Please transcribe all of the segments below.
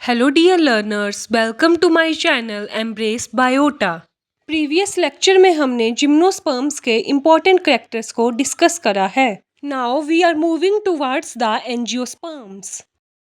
Hello dear learners, welcome to my channel Embrace Biota। Previous lecture में हमने gymnosperms के important characters को discuss करा है। Now we are moving towards the angiosperms.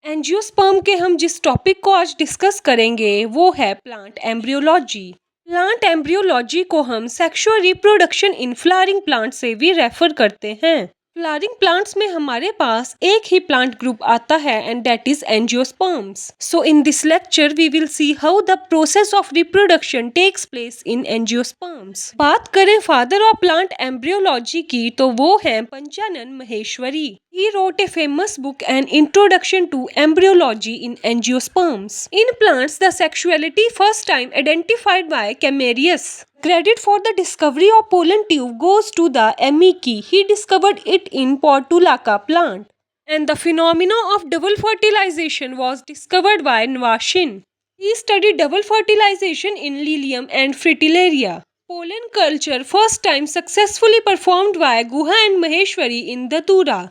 Angiosperm के हम जिस टॉपिक को आज डिस्कस करेंगे वो है प्लांट एम्ब्रियोलॉजी। प्लांट एम्ब्रियोलॉजी को हम sexual reproduction in flowering plant से भी रेफर करते हैं। फ्लावरिंग प्लांट्स में हमारे पास एक ही प्लांट ग्रुप आता है and that is angiosperms. So in this lecture we will see how the process of reproduction takes place in angiosperms. बात करें फादर ऑफ प्लांट एम्ब्रियोलॉजी की तो वो है Panchanan Maheshwari. He wrote a famous book, An Introduction to Embryology in Angiosperms. In plants, the sexuality first time identified by Camarius. Credit for the discovery of pollen tube goes to the Nemac. He discovered it in Portulaca plant. And the phenomenon of double fertilization was discovered by Nemac. He studied double fertilization in Lilium and Fritillaria. Pollen culture first time successfully performed by Guha and Maheshwari in Datura.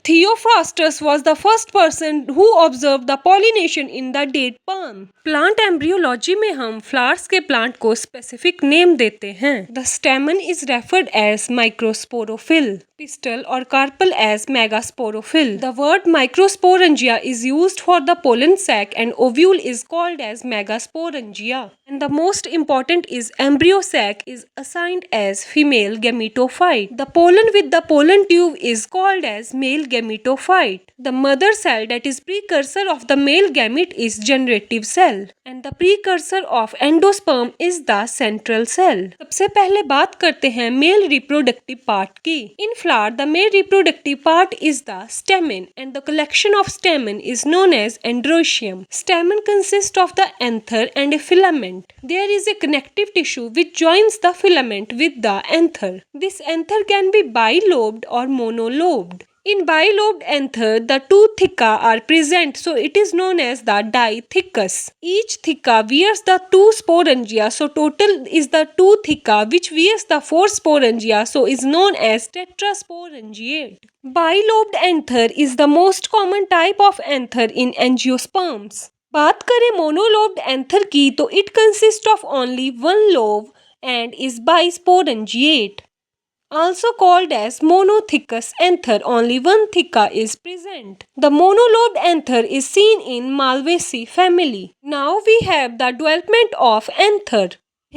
Theophrastus was the first person who observed the pollination in the date palm. Plant embryology में हम flowers के plant को specific name देते हैं. The stamen is referred as microsporophyll, pistil or carpel as megasporophyle. The word microsporangia is used for the pollen sac and ovule is called as megasporangia. And the most important is embryo sac is assigned as female gametophyte. The pollen with the pollen tube is called as male gametophyte. The mother cell that is precursor of the male gamete is generative cell and the precursor of endosperm is the central cell. सबसे पहले बात करते हैं male reproductive part की. In flower the male reproductive part is the stamen and the collection of stamen is known as androecium. Stamen consists of the anther and a filament. There is a connective tissue which joins the filament with the anther. This anther can be bilobed or monolobed. In bilobed anther, the two theca are present, so it is known as the dithecus. Each theca wears the two sporangia, so total is the two theca which wears the four sporangia, so is known as tetrasporangiate. Bilobed anther is the most common type of anther in angiosperms. बात करें मोनोलोब्ड anther की तो it consist of only one lobe and is bisporangiate. Also called as monothecous anther, only one theca is present. The monolobed anther is seen in Malvaceae family. Now we have the development of anther.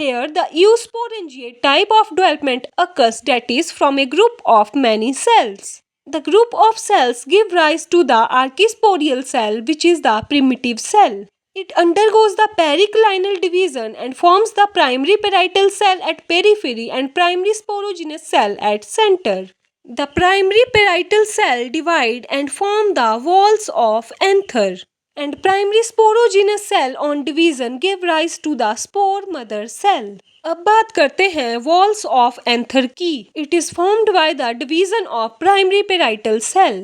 Here the eusporangiate type of development occurs, that is from a group of many cells. The group of cells give rise to the archisporial cell, which is the primitive cell. It undergoes the periclinal division and forms the primary parietal cell at periphery and primary sporogenous cell at center. The primary parietal cell divide and form the walls of anther. And primary sporogenous cell on division give rise to the spore mother cell. अब बात करते हैं walls of anther की. It is formed by the division of primary parietal cell.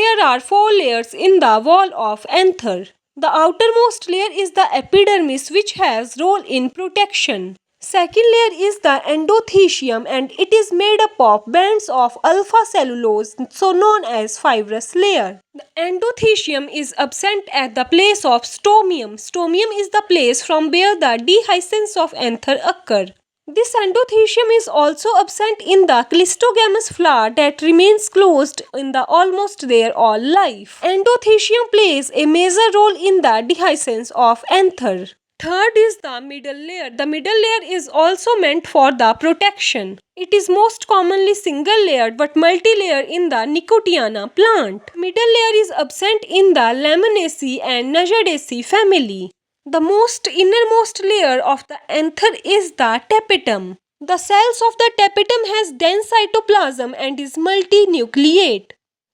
There are four layers in the wall of anther. The outermost layer is the epidermis which has role in protection. Second layer is the endothecium and it is made up of bands of alpha cellulose, so known as fibrous layer. The endothecium is absent at the place of stomium. Stomium is the place from where the dehiscence of anther occur. This endothecium is also absent in the clistogamous flower that remains closed in the almost their all life. Endothecium plays a major role in the dehiscence of anther. Third is the middle layer. The middle layer is also meant for the protection. It is most commonly single layered but multi-layer in the Nicotiana plant. Middle layer is absent in the Laminaceae and Najadaceae family. The most innermost layer of the anther is the tapetum. The cells of the tapetum has dense cytoplasm and is multinucleate.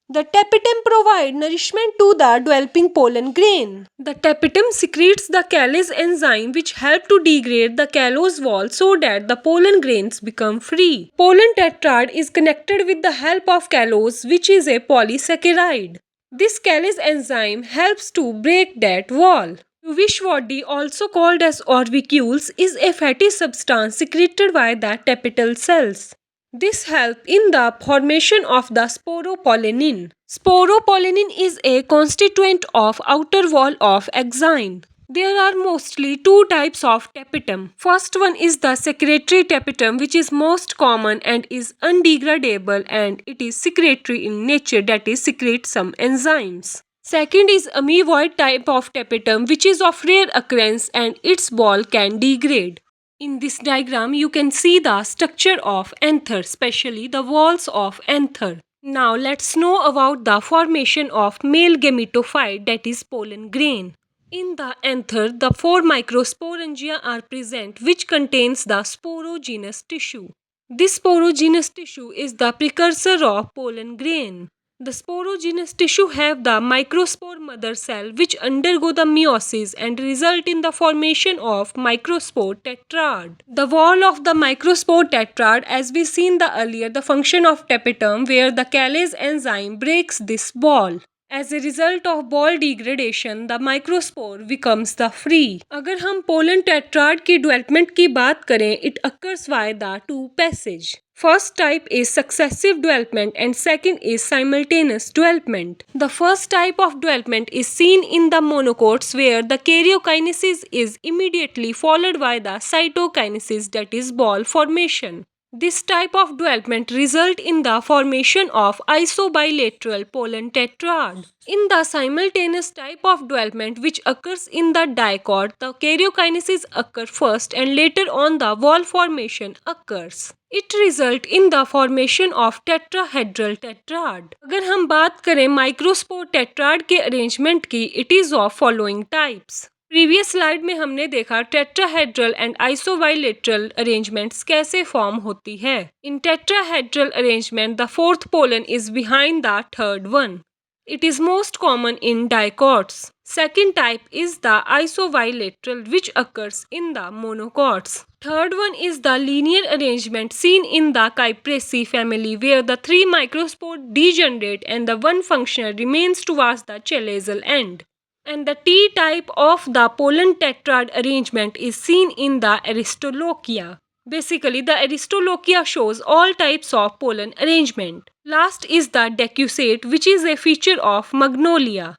The tapetum provides nourishment to the developing pollen grain. The tapetum secretes the callase enzyme which help to degrade the callose wall so that the pollen grains become free. Pollen tetrad is connected with the help of callose which is a polysaccharide. This callase enzyme helps to break that wall. Jewish body, also called as orbicules, is a fatty substance secreted by the tapetal cells. This helps in the formation of the sporopollenin. Sporopollenin is a constituent of outer wall of exine. There are mostly two types of tapetum. First one is the secretory tapetum, which is most common and is undegradable, and it is secretory in nature, that is secretes some enzymes. Second is amoeboid type of tapetum, which is of rare occurrence and its wall can degrade. In this diagram, you can see the structure of anther, especially the walls of anther. Now let's know about the formation of male gametophyte, that is pollen grain. In the anther, the four microsporangia are present, which contains the sporogenous tissue. This sporogenous tissue is the precursor of pollen grain. The sporogenous tissue have the microspore mother cell, which undergo the meiosis and result in the formation of microspore tetrad. The wall of the microspore tetrad, as we seen the earlier, the function of tapetum, where the calase enzyme breaks this wall. As a result of ball degradation, the microspore becomes the free. अगर हम pollen tetrad की development की बात करें, it occurs via the two passage. First type is successive development and second is simultaneous development. The first type of development is seen in the monocots, where the karyokinesis is immediately followed by the cytokinesis, that is ball formation. This type of development result in the formation of isobilateral pollen tetrad. In the simultaneous type of development, which occurs in the dicot, the karyokinesis occur first and later on the wall formation occurs. It result in the formation of tetrahedral tetrad. अगर हम बात करें microspore tetrad के arrangement की, it is of following types. Previous slide में हमने देखा tetrahedral and आइसोबाइलेटरल arrangements कैसे फॉर्म होती है. इन tetrahedral arrangement the fourth pollen is behind the third one. It is most common in dicots. Second type is the isobilateral, which occurs in the monocots. Third one is the linear arrangement seen in the Cyperaceae family, where the three microspores degenerate and the one functional remains towards the chalazal end. And the T type of the pollen tetrad arrangement is seen in the Aristolochia. Basically, the Aristolochia shows all types of pollen arrangement. Last is the decussate, which is a feature of Magnolia.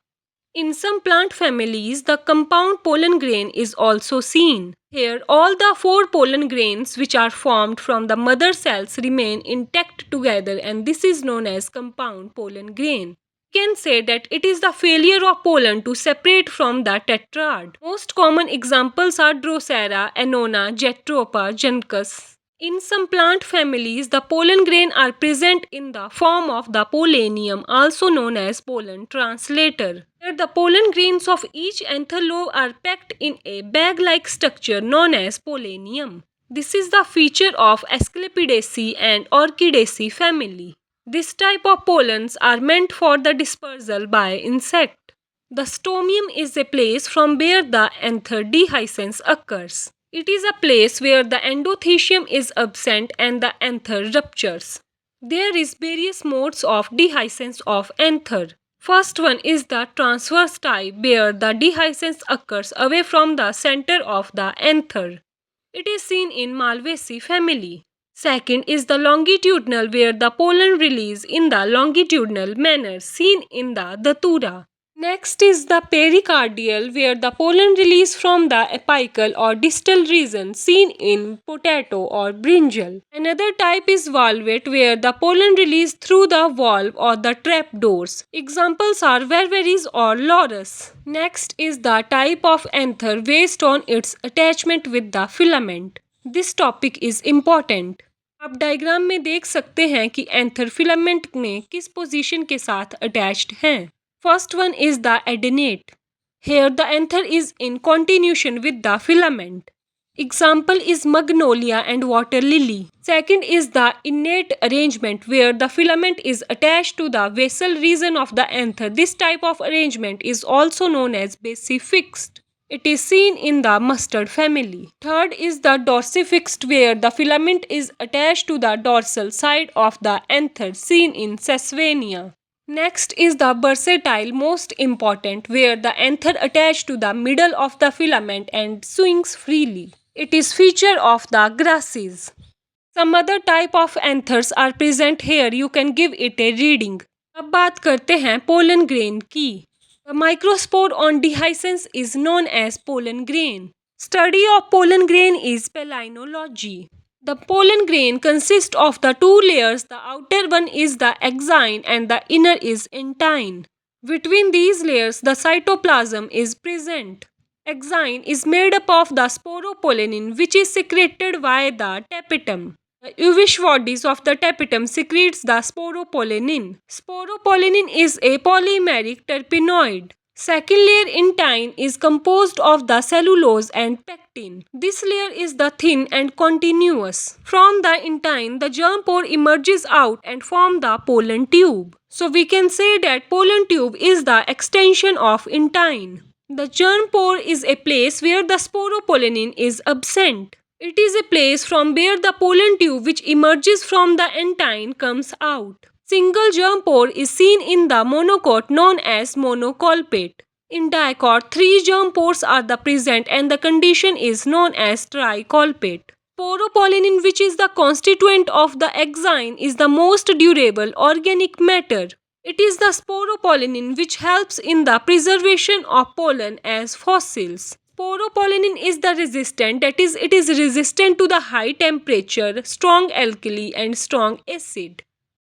In some plant families, the compound pollen grain is also seen. Here, all the four pollen grains which are formed from the mother cells remain intact together, and this is known as compound pollen grain. We can say that it is the failure of pollen to separate from the tetrad. Most common examples are Drosera, Annona, Jatropha, Juncus. In some plant families, the pollen grain are present in the form of the pollenium, also known as pollen translator. Here, the pollen grains of each anther lobe are packed in a bag-like structure known as pollenium. This is the feature of Asclepidaceae and Orchidaceae family. This type of pollens are meant for the dispersal by insect. The stomium is a place from where the anther dehiscence occurs. It is a place where the endothecium is absent and the anther ruptures. There is various modes of dehiscence of anther. First one is the transverse type, where the dehiscence occurs away from the center of the anther. It is seen in Malvaceae family. Second is the longitudinal, where the pollen release in the longitudinal manner seen in the Datura. Next is the pericardial, where the pollen release from the apical or distal region seen in potato or brinjal. Another type is valvate, where the pollen release through the valve or the trapdoors. Examples are Ververis or Laurus. Next is the type of anther based on its attachment with the filament. This topic is important. आप diagram में देख सकते हैं कि anther filament में किस position के साथ अटैच्ड हैं. First one is the adnate. Here the anther is in continuation with the filament. Example is magnolia and water lily. Second is the innate arrangement, where the filament is attached to the basal region of the anther. This type of arrangement is also known as basifixed. It is seen in the mustard family. Third is the dorsifixed, where the filament is attached to the dorsal side of the anther, seen in Sesvania. Next is the bursatile, most important, where the anther attached to the middle of the filament and swings freely. It is feature of the grasses. Some other type of anthers are present here. You can give it a reading. अब बात करते हैं pollen grain की. The microspore on dehiscence is known as pollen grain. Study of pollen grain is palynology. The pollen grain consists of the two layers. The outer one is the exine and the inner is entine. Between these layers, the cytoplasm is present. Exine is made up of the sporopollenin, which is secreted via the tapetum. The uvish bodies of the tapetum secretes the sporopollenin. Sporopollenin is a polymeric terpenoid. Second layer intine is composed of the cellulose and pectin. This layer is the thin and continuous. From the intine, the germ pore emerges out and form the pollen tube. So we can say that pollen tube is the extension of intine. The germ pore is a place where the sporopollenin is absent. It is a place from where the pollen tube which emerges from the intine comes out. Single germ pore is seen in the monocot known as monocolpate. In dicot, 3 germ pores are the present and the condition is known as tricolpate. Sporopollenin, which is the constituent of the exine, is the most durable organic matter. It is the sporopollenin which helps in the preservation of pollen as fossils. Sporopollenin is the resistant, that is, it is resistant to the high temperature, strong alkali and strong acid.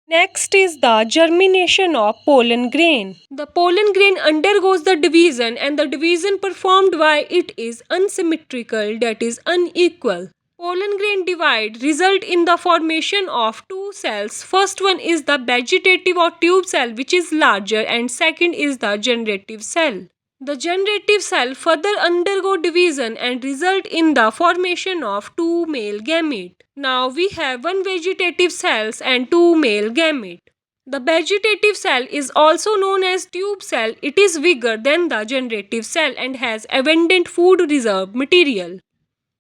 Next is the germination of pollen grain. The pollen grain undergoes the division and the division performed by it is unsymmetrical, that is unequal. Pollen grain divide result in the formation of two cells. First one is the vegetative or tube cell, which is larger, and second is the generative cell. The generative cell further undergo division and result in the formation of two male gamete. Now we have one vegetative cells and two male gamete. The vegetative cell is also known as tube cell. It is bigger than the generative cell and has abundant food reserve material.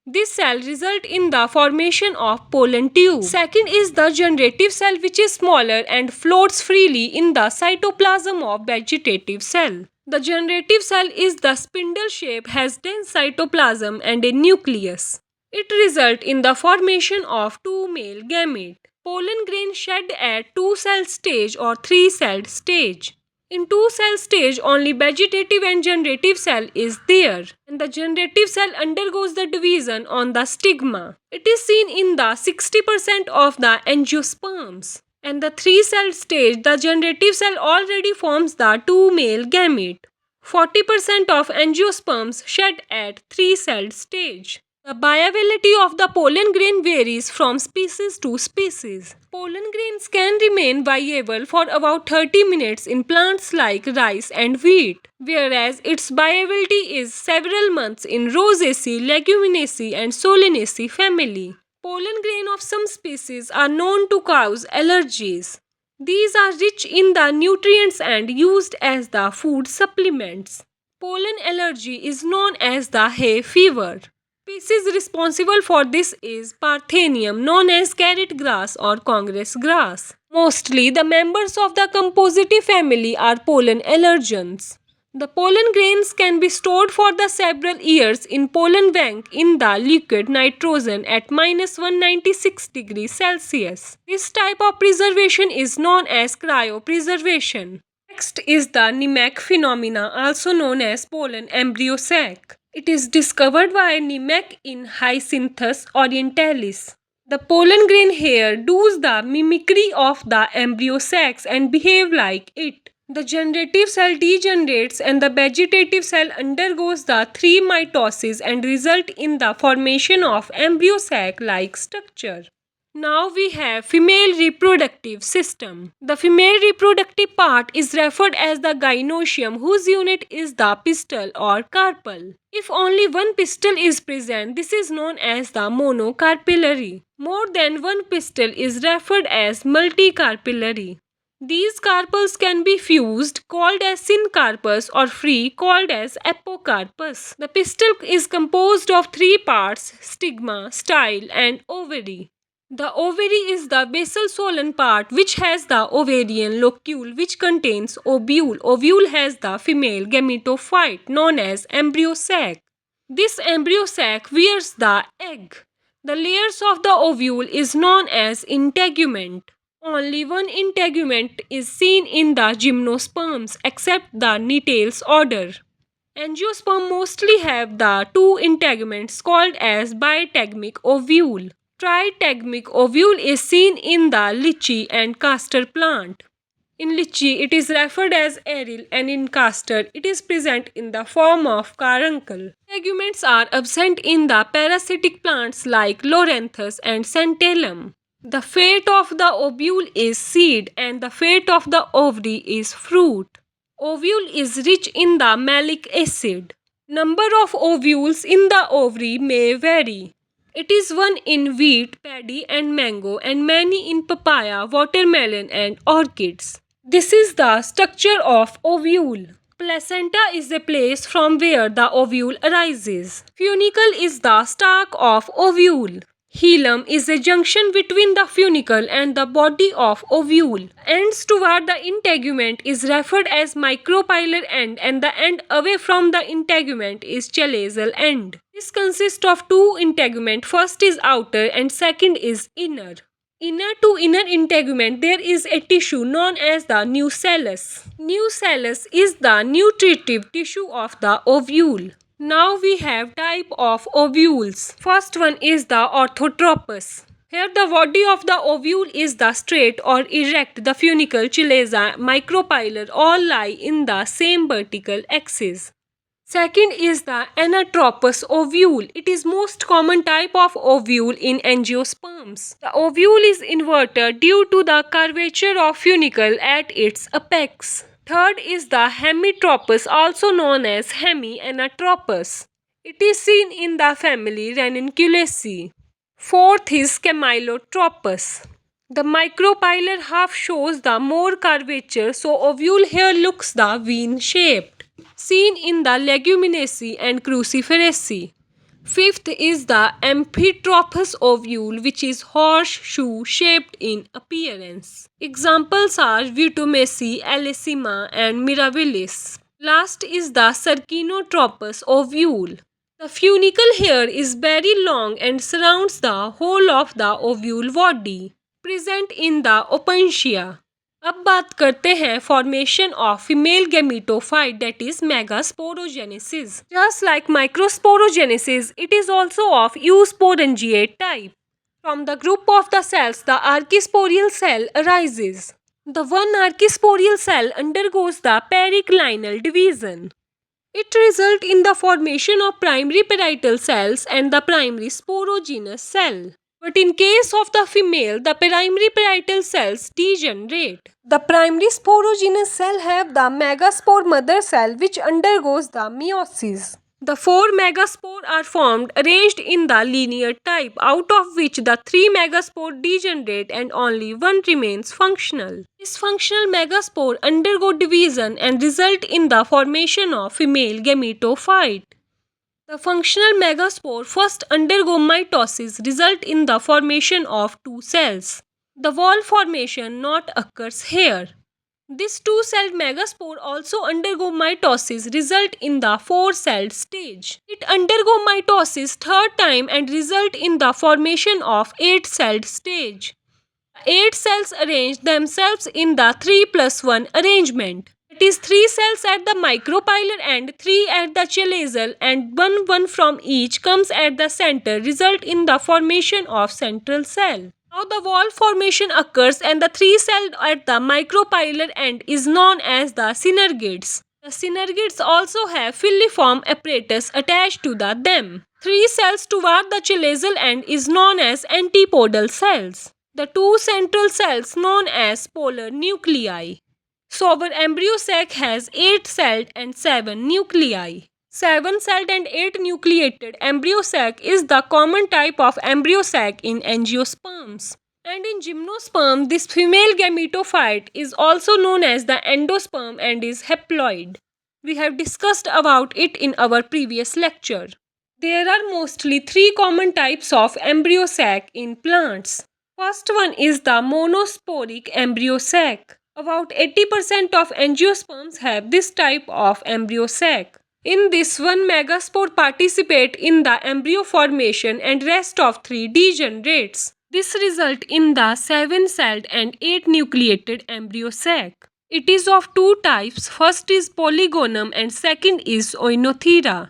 This cell result in the formation of pollen tube. Second is the generative cell, which is smaller and floats freely in the cytoplasm of vegetative cell. The generative cell is the spindle shape, has dense cytoplasm and a nucleus. It result in the formation of two male gamete. Pollen grain shed at 2-cell stage or 3-celled stage. In 2-cell stage, only vegetative and generative cell is there, and the generative cell undergoes the division on the stigma. It is seen in the 60% of the angiosperms. And the 3-cell stage, the generative cell already forms the two male gamete. 40% of angiosperms shed at 3-celled stage. The viability of the pollen grain varies from species to species. Pollen grains can remain viable for about 30 minutes in plants like rice and wheat, whereas its viability is several months in Rosaceae, Leguminosae and Solanaceae family. Pollen grain of some species are known to cause allergies. These are rich in the nutrients and used as the food supplements. Pollen allergy is known as the hay fever. Species responsible for this is Parthenium, known as carrot grass or Congress grass. Mostly the members of the Compositae family are pollen allergens. The pollen grains can be stored for the several years in pollen bank in the liquid nitrogen at -196 degrees Celsius. This type of preservation is known as cryopreservation. Next is the Nemac Phenomena, also known as pollen embryo sac. It is discovered by Nemac in Hyacinthus orientalis. The pollen grain here does the mimicry of the embryo sacs and behave like it. The generative cell degenerates and the vegetative cell undergoes the 3 mitoses and result in the formation of embryo sac-like structure. Now we have female reproductive system. The female reproductive part is referred as the gynoecium, whose unit is the pistil or carpel. If only one pistil is present, this is known as the monocarpellary. More than one pistil is referred as multicarpellary. These carpels can be fused, called as syncarpus, or free, called as apocarpus. The pistil is composed of 3 parts: stigma, style, and ovary. The ovary is the basal swollen part which has the ovarian locule which contains ovule. Ovule has the female gametophyte known as embryo sac. This embryo sac wears the egg. The layers of the ovule is known as integument. Only one integument is seen in the gymnosperms except the Nettales order. Angiosperms mostly have the two integuments called as bitegmic ovule. Tritegmic ovule is seen in the lychee and castor plant. In lychee, it is referred as aril, and in castor, it is present in the form of caruncle. Teguments are absent in the parasitic plants like Loranthus and Santalum. The fate of the ovule is seed, and the fate of the ovary is fruit. Ovule is rich in the malic acid. Number of ovules in the ovary may vary. It is one in wheat, paddy, and mango, and many in papaya, watermelon, and orchids. This is the structure of ovule. Placenta is the place from where the ovule arises. Funicle is the stalk of ovule. Hilum is the junction between the funicle and the body of ovule. Ends toward the integument is referred as micropylar end, and the end away from the integument is chalazal end. This consists of two integument. First is outer and second is inner. Inner to inner integument there is a tissue known as the nucellus. Nucellus is the nutritive tissue of the ovule. Now we have type of ovules. First one is the orthotropous. Here the body of the ovule is the straight or erect. The funicle, chalaza, micropylar all lie in the same vertical axis. Second is the anatropous ovule. It is most common type of ovule in angiosperms. The ovule is inverted due to the curvature of funicle at its apex. Third is the hemitropous, also known as hemianatropous. It is seen in the family Ranunculaceae. Fourth is camylotropous. The micropylar half shows the more curvature, so ovule here looks the vein-shaped, seen in the Leguminosae and Cruciferaceae. Fifth is the amphitropous ovule, which is horseshoe-shaped in appearance. Examples are Vutomaceae, Alesima, and Mirabilis. Last is the sarkinotropous ovule. The funicle here is very long and surrounds the whole of the ovule body, present in the opuntia. अब बात करते हैं formation of female gametophyte, that is Megasporogenesis. Just like Microsporogenesis, it is also of eusporangiate type. From the group of the cells, the archisporial cell arises. The one archisporial cell undergoes the periclinal division. It results in the formation of primary parietal cells and the primary sporogenous cell. But in case of the female, the primary parietal cells degenerate. The primary sporogenous cell have the megaspore mother cell which undergoes the meiosis. The four megaspore are formed arranged in the linear type, out of which the three megaspore degenerate and only one remains functional. This functional megaspore undergo division and result in the formation of female gametophyte. The functional megaspore first undergo mitosis, result in the formation of two cells. The wall formation not occurs here. This two-celled megaspore also undergo mitosis, result in the four-celled stage. It undergo mitosis third time and result in the formation of eight-celled stage. 8 cells arrange themselves in the 3+1 arrangement. It is 3 cells at the micropylar end, 3 at the chalazal, and 1 from each comes at the center, result in the formation of central cell. Now the wall formation occurs and the 3 cells at the micropylar end is known as the synergids. The synergids also have filiform apparatus attached to them. 3 cells toward the chalazal end is known as antipodal cells. The 2 central cells known as polar nuclei. So our embryo sac has 8-celled and 7 nuclei. 7-celled and 8-nucleated embryo sac is the common type of embryo sac in angiosperms. And in gymnosperm, this female gametophyte is also known as the endosperm and is haploid. We have discussed about it in our previous lecture. There are mostly 3 common types of embryo sac in plants. First one is the monosporic embryo sac. About 80% of angiosperms have this type of embryo sac. In this, one megaspore participate in the embryo formation and rest of 3 degenerates. This result in the 7-celled and 8-nucleated embryo sac. It is of two types. First is polygonum and second is oinothera.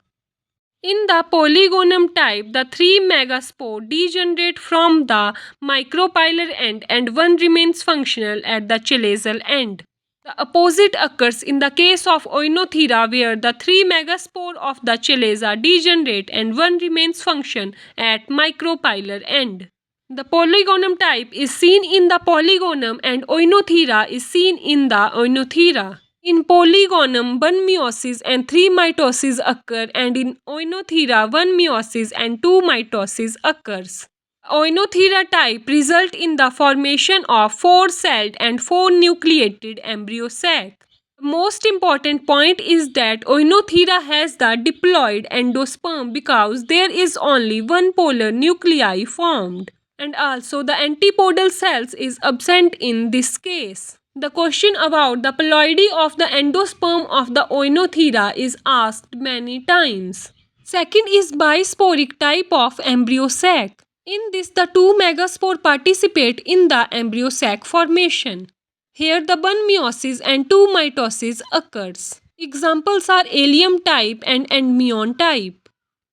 In the polygonum type, the 3 megaspore degenerate from the micropylar end and one remains functional at the chalazal end. The opposite occurs in the case of oinothera, where the 3 megaspore of the chalaza degenerate and one remains function at micropylar end. The polygonum type is seen in the polygonum and oinothera is seen in the oinothera. In polygonum, 1 meiosis and 3 mitosis occur, and in oinothera, 1 meiosis and 2 mitosis occurs. Oinothera type result in the formation of 4-celled and 4-nucleated embryo sac. The most important point is that oinothera has the diploid endosperm because there is only one polar nuclei formed, and also the antipodal cells is absent in this case. The question about the ploidy of the endosperm of the oinothera is asked many times. Second is bisporic type of embryo sac. In this, the 2 megaspore participate in the embryo sac formation. Here the 1 meiosis and 2 mitosis occurs. Examples are allium type and endmion type.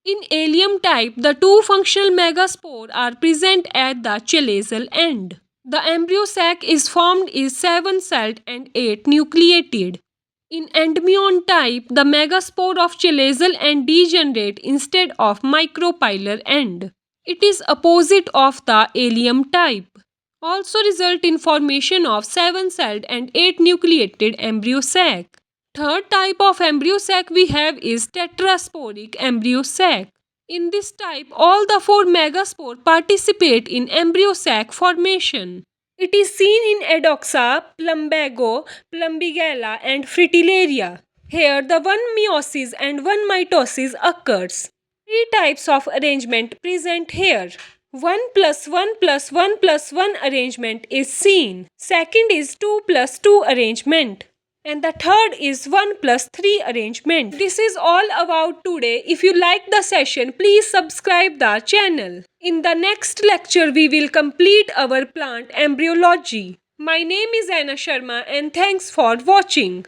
In allium type, the 2 functional megaspore are present at the chalazal end. The embryo sac is formed is 7-celled and 8-nucleated. In endmion type, the megaspore of chalazal end degenerate instead of micropylar end. It is opposite of the allium type. Also result in formation of 7-celled and 8-nucleated embryo sac. Third type of embryo sac we have is tetrasporic embryo sac. In this type, all the 4 megaspore participate in embryo sac formation. It is seen in Adoxa, Plumbago, Plumbigella and Fritillaria. Here the 1 meiosis and 1 mitosis occurs. 3 types of arrangement present here. 1 plus 1 plus 1 plus 1 arrangement is seen. Second is 2 plus 2 arrangement. And the third is 1 plus 3 arrangement. This is all about today. If you like the session, please subscribe the channel. In the next lecture, we will complete our plant embryology. My name is Anna Sharma and thanks for watching.